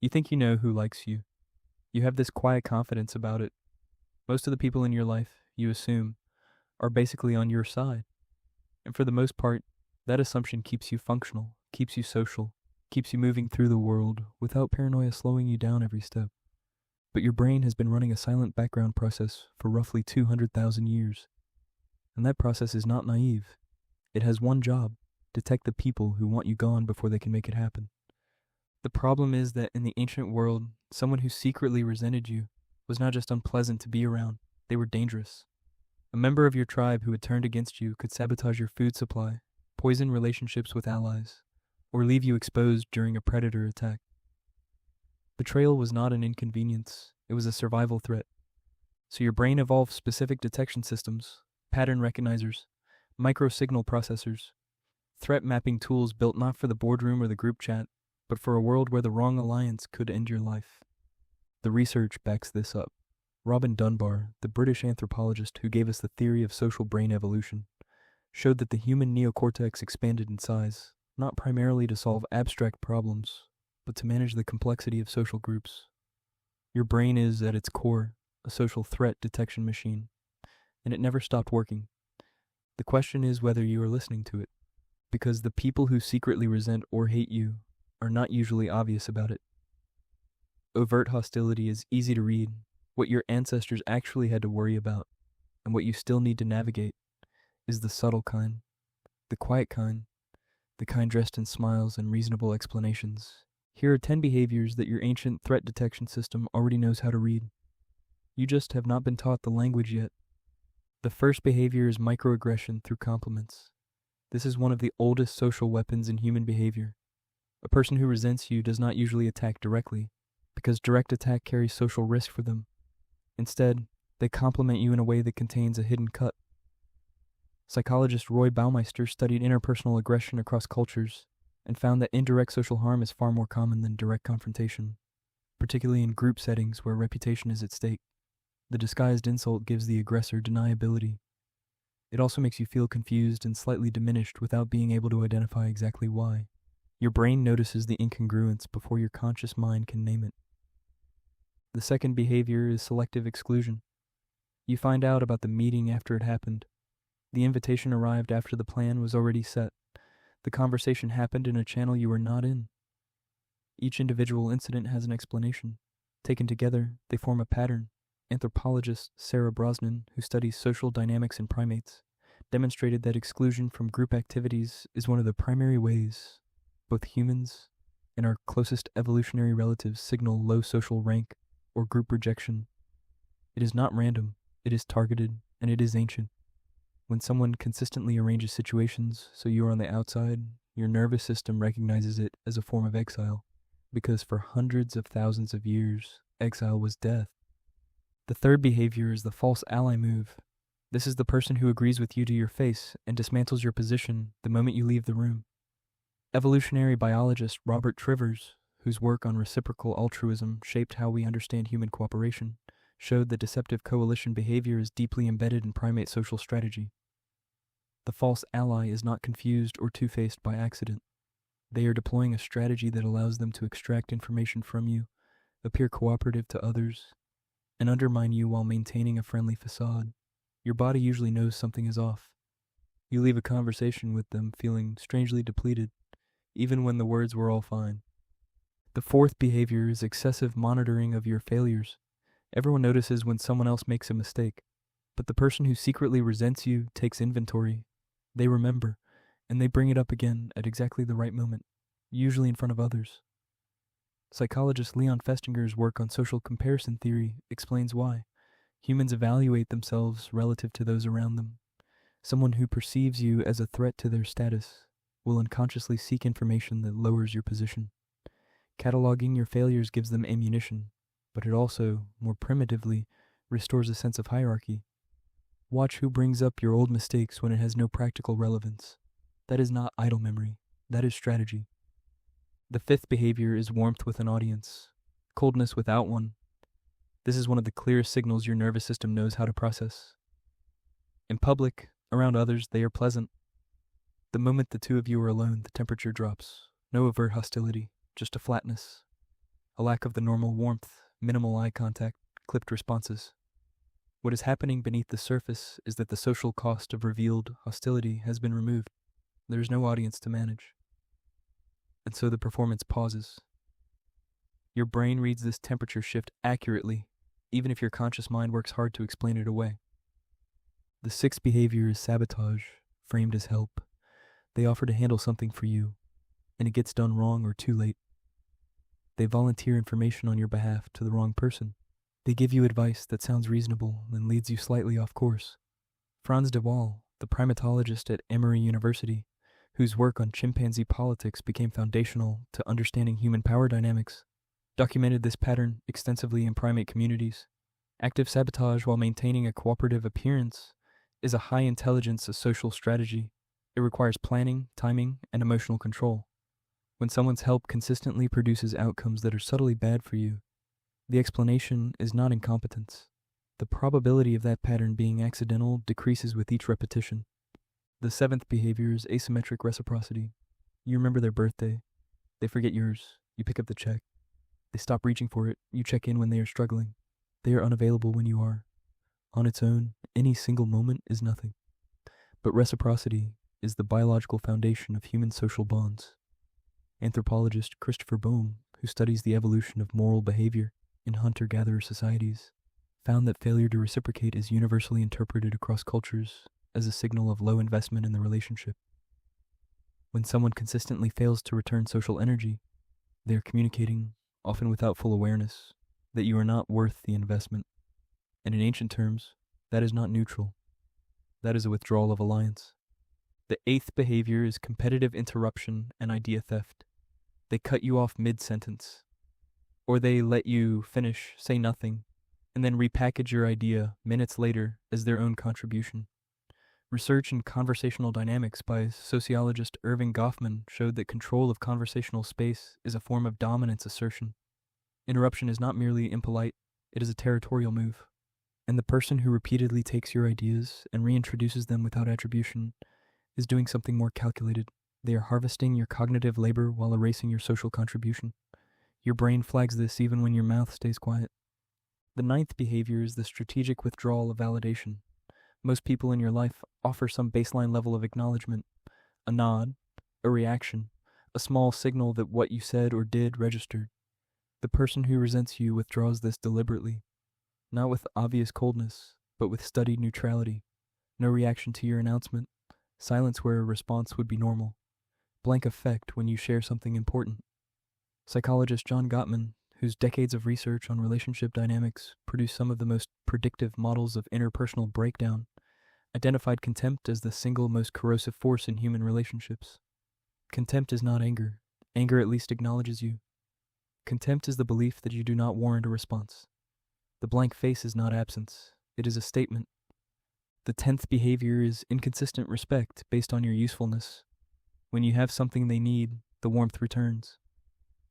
You think you know who likes you. You have this quiet confidence about it. Most of the people in your life, you assume, are basically on your side. And for the most part, that assumption keeps you functional, keeps you social, keeps you moving through the world without paranoia slowing you down every step. But your brain has been running a silent background process for roughly 200,000 years. And that process is not naive. It has one job: detect the people who want you gone before they can make it happen. The problem is that in the ancient world, someone who secretly resented you was not just unpleasant to be around, they were dangerous. A member of your tribe who had turned against you could sabotage your food supply, poison relationships with allies, or leave you exposed during a predator attack. Betrayal was not an inconvenience, it was a survival threat. So your brain evolved specific detection systems, pattern recognizers, micro-signal processors, threat mapping tools built not for the boardroom or the group chat, but for a world where the wrong alliance could end your life. The research backs this up. Robin Dunbar, the British anthropologist who gave us the theory of social brain evolution, showed that the human neocortex expanded in size, not primarily to solve abstract problems, but to manage the complexity of social groups. Your brain is, at its core, a social threat detection machine, and it never stopped working. The question is whether you are listening to it, because the people who secretly resent or hate you are not usually obvious about it. Overt hostility is easy to read. What your ancestors actually had to worry about, and what you still need to navigate, is the subtle kind, the quiet kind, the kind dressed in smiles and reasonable explanations. Here are 10 behaviors that your ancient threat detection system already knows how to read. You just have not been taught the language yet. The first behavior is microaggression through compliments. This is one of the oldest social weapons in human behavior. A person who resents you does not usually attack directly, because direct attack carries social risk for them. Instead, they compliment you in a way that contains a hidden cut. Psychologist Roy Baumeister studied interpersonal aggression across cultures and found that indirect social harm is far more common than direct confrontation, particularly in group settings where reputation is at stake. The disguised insult gives the aggressor deniability. It also makes you feel confused and slightly diminished without being able to identify exactly why. Your brain notices the incongruence before your conscious mind can name it. The second behavior is selective exclusion. You find out about the meeting after it happened. The invitation arrived after the plan was already set. The conversation happened in a channel you were not in. Each individual incident has an explanation. Taken together, they form a pattern. Anthropologist Sarah Brosnan, who studies social dynamics in primates, demonstrated that exclusion from group activities is one of the primary ways both humans and our closest evolutionary relatives signal low social rank or group rejection. It is not random, it is targeted, and it is ancient. When someone consistently arranges situations so you are on the outside, your nervous system recognizes it as a form of exile, because for hundreds of thousands of years, exile was death. The third behavior is the false ally move. This is the person who agrees with you to your face and dismantles your position the moment you leave the room. Evolutionary biologist Robert Trivers, whose work on reciprocal altruism shaped how we understand human cooperation, showed that deceptive coalition behavior is deeply embedded in primate social strategy. The false ally is not confused or two-faced by accident. They are deploying a strategy that allows them to extract information from you, appear cooperative to others, and undermine you while maintaining a friendly facade. Your body usually knows something is off. You leave a conversation with them feeling strangely depleted, even when the words were all fine. The fourth behavior is excessive monitoring of your failures. Everyone notices when someone else makes a mistake, but the person who secretly resents you takes inventory. They remember, and they bring it up again at exactly the right moment, usually in front of others. Psychologist Leon Festinger's work on social comparison theory explains why. Humans evaluate themselves relative to those around them. Someone who perceives you as a threat to their status will unconsciously seek information that lowers your position. Cataloging your failures gives them ammunition, but it also, more primitively, restores a sense of hierarchy. Watch who brings up your old mistakes when it has no practical relevance. That is not idle memory, that is strategy. The fifth behavior is warmth with an audience, coldness without one. This is one of the clearest signals your nervous system knows how to process. In public, around others, they are pleasant. The moment the two of you are alone, the temperature drops. No overt hostility, just a flatness. a lack of the normal warmth, minimal eye contact, clipped responses. What is happening beneath the surface is that the social cost of revealed hostility has been removed. There is no audience to manage. And so the performance pauses. Your brain reads this temperature shift accurately, even if your conscious mind works hard to explain it away. The sixth behavior is sabotage, framed as help. They offer to handle something for you, and it gets done wrong or too late. They volunteer information on your behalf to the wrong person. They give you advice that sounds reasonable and leads you slightly off course. Frans de Waal, the primatologist at Emory University, whose work on chimpanzee politics became foundational to understanding human power dynamics, documented this pattern extensively in primate communities. Active sabotage while maintaining a cooperative appearance is a high-intelligence social strategy. It requires planning, timing, and emotional control. When someone's help consistently produces outcomes that are subtly bad for you, the explanation is not incompetence. The probability of that pattern being accidental decreases with each repetition. The seventh behavior is asymmetric reciprocity. You remember their birthday. They forget yours. You pick up the check. They stop reaching for it. You check in when they are struggling. They are unavailable when you are. On its own, any single moment is nothing. But reciprocity is the biological foundation of human social bonds. Anthropologist Christopher Boehm, who studies the evolution of moral behavior in hunter-gatherer societies, found that failure to reciprocate is universally interpreted across cultures as a signal of low investment in the relationship. When someone consistently fails to return social energy, they are communicating, often without full awareness, that you are not worth the investment. And in ancient terms, that is not neutral. That is a withdrawal of alliance. The eighth behavior is competitive interruption and idea theft. They cut you off mid-sentence, or they let you finish, say nothing, and then repackage your idea minutes later as their own contribution. Research in conversational dynamics by sociologist Gottman showed that control of conversational space is a form of dominance assertion. Interruption is not merely impolite, it is a territorial move. And the person who repeatedly takes your ideas and reintroduces them without attribution is doing something more calculated. They are harvesting your cognitive labor while erasing your social contribution. Your brain flags this even when your mouth stays quiet. The ninth behavior is the strategic withdrawal of validation. Most people in your life offer some baseline level of acknowledgement, a nod, a reaction, a small signal that what you said or did registered. The person who resents you withdraws this deliberately, not with obvious coldness, but with studied neutrality. No reaction to your announcement, silence where a response would be normal, blank effect when you share something important. Psychologist John Gottman, whose decades of research on relationship dynamics produced some of the most predictive models of interpersonal breakdown, identified contempt as the single most corrosive force in human relationships. Contempt is not anger. Anger at least acknowledges you. Contempt is the belief that you do not warrant a response. The blank face is not absence. It is a statement. The 10th behavior is inconsistent respect based on your usefulness. When you have something they need, the warmth returns.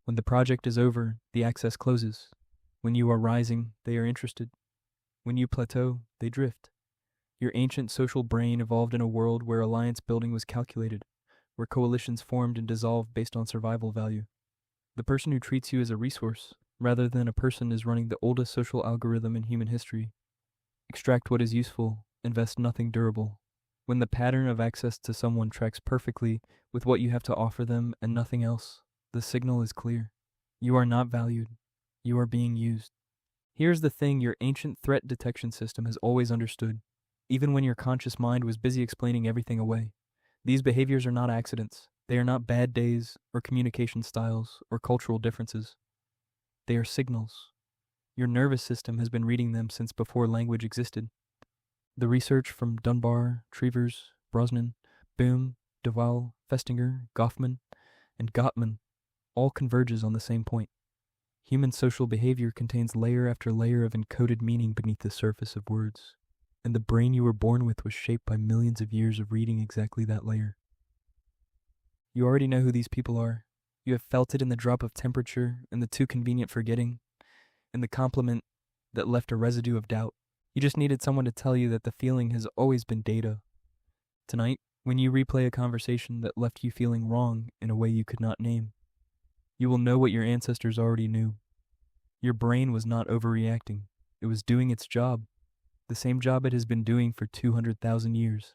When the project is over, the access closes. When you are rising, they are interested. When you plateau, they drift. Your ancient social brain evolved in a world where alliance building was calculated, where coalitions formed and dissolved based on survival value. The person who treats you as a resource, rather than a person, is running the oldest social algorithm in human history. Extract what is useful, invest nothing durable. When the pattern of access to someone tracks perfectly with what you have to offer them and nothing else, the signal is clear. You are not valued. You are being used. Here's the thing your ancient threat detection system has always understood, even when your conscious mind was busy explaining everything away. These behaviors are not accidents. They are not bad days or communication styles or cultural differences. They are signals. Your nervous system has been reading them since before language existed. The research from Dunbar, Trivers, Brosnan, Boehm, de Waal, Festinger, Goffman, and Gottman all converges on the same point. Human social behavior contains layer after layer of encoded meaning beneath the surface of words, and the brain you were born with was shaped by millions of years of reading exactly that layer. You already know who these people are. You have felt it in the drop of temperature, in the too convenient forgetting, in the compliment that left a residue of doubt. You just needed someone to tell you that the feeling has always been data. Tonight, when you replay a conversation that left you feeling wrong in a way you could not name, you will know what your ancestors already knew. Your brain was not overreacting. It was doing its job, the same job it has been doing for 200,000 years.